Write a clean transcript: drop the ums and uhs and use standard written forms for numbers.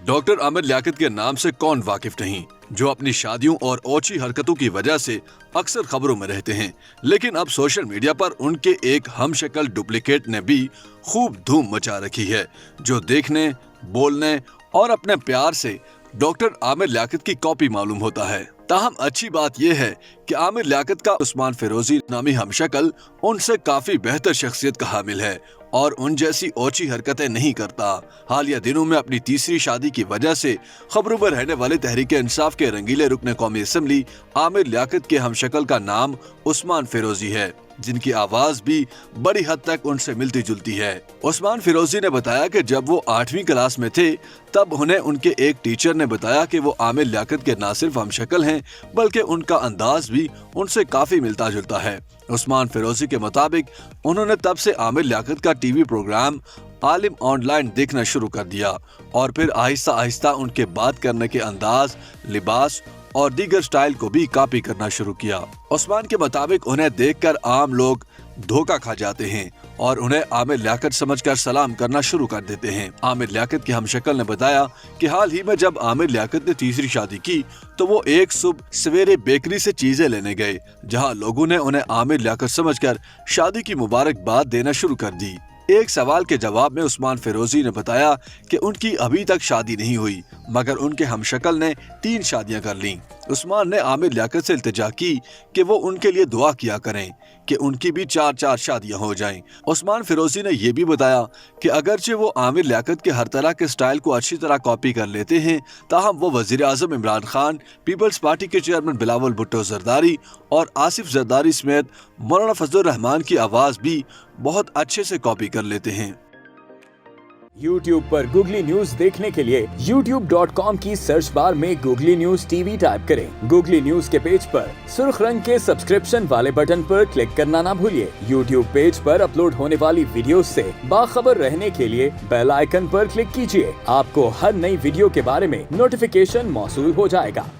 Doctor Aamir Liaquat के नाम से कौन वाकिफ नहीं, जो अपनी शादियों और ओछी हरकतों की वजह से अक्सर खबरों में रहते हैं। लेकिन अब सोशल मीडिया पर उनके एक हमशक्ल डुप्लीकेट ने भी खूब धूम मचा रखी है, जो देखने, बोलने और अपने प्यार से डॉक्टर आमिर लियाकत की कॉपी मालूम होता है। ताहम अच्छी बात यह है कि आमिर लियाकत का उस्मान फिरोजी नामी हमशक्ल उनसे काफी बेहतर शख्सियत का हामिल है और उन जैसी ओछी हरकतें नहीं करता। हालिया दिनों में अपनी तीसरी शादी की वजह से खबरों में रहने वाले तहरीक इंसाफ के रंगीले रुकन कौमी असम्बली आमिर लियाकत के हमशक्ल का नाम उस्मान फिरोजी है, जिनकी आवाज भी बड़ी हद तक उनसे मिलती जुलती है। उस्मान फिरोजी ने बताया कि जब वो 8वीं क्लास में थे तब उन्हें उनके एक टीचर ने बताया कि वो आमिर लियाकत के न सिर्फ हमशक्ल हैं बल्कि उनका अंदाज भी उनसे काफी मिलता जुलता है। उस्मान फिरोजी के मुताबिक उन्होंने तब से आमिर लियाकत का टीवी प्रोग्राम आलिम ऑनलाइन देखना शुरू कर दिया और फिर आहिस्ता आहिस्ता उनके बात करने के अंदाज, लिबास और दीगर स्टाइल को भी कॉपी करना शुरू किया। उस्मान के मुताबिक उन्हें देखकर आम लोग धोखा खा जाते हैं और उन्हें आमिर लियाकत समझकर सलाम करना शुरू कर देते हैं। आमिर लियाकत के हमशक्ल ने बताया कि हाल ही में जब आमिर लियाकत ने तीसरी शादी की तो वो एक सुबह सवेरे बेकरी से चीजें लेने गए, जहां लोगों ने उन्हें आमिर लियाकत समझकर शादी की मुबारकबाद देना शुरू कर दी। एक सवाल के जवाब में उस्मान फिरोजी ने बताया कि उनकी अभी तक शादी नहीं हुई, मगर उनके हमशक्ल ने 3 शादियां कर लीं। उस्मान ने आमिर लियाकत से इल्तिजा की कि वो उनके लिए दुआ किया करें कि उनकी भी 4-4 शादियां हो जाएं। उस्मान फिरोजी ने यह भी बताया कि अगरचे वो आमिर लियाकत के हर तरह के स्टाइल को अच्छी तरह कॉपी कर लेते हैं, ताहम वो वजीर आजम इमरान खान, पीपल्स पार्टी के चेयरमैन बिलावल भुट्टो जरदारी और आसिफ जरदारी समेत मौलाना फजलुर रहमान की आवाज भी बहुत अच्छे से कॉपी कर लेते हैं। YouTube पर गूगली न्यूज देखने के लिए youtube.com की सर्च बार में गूगली न्यूज टीवी टाइप करें। गूगली न्यूज के पेज पर सुर्ख रंग के सब्सक्रिप्शन वाले बटन पर क्लिक करना ना भूलिए। YouTube पेज पर अपलोड होने वाली वीडियोस से बाखबर रहने के लिए बेल आइकन पर क्लिक कीजिए। आपको हर नई वीडियो के बारे में नोटिफिकेशन मौसूल हो जाएगा।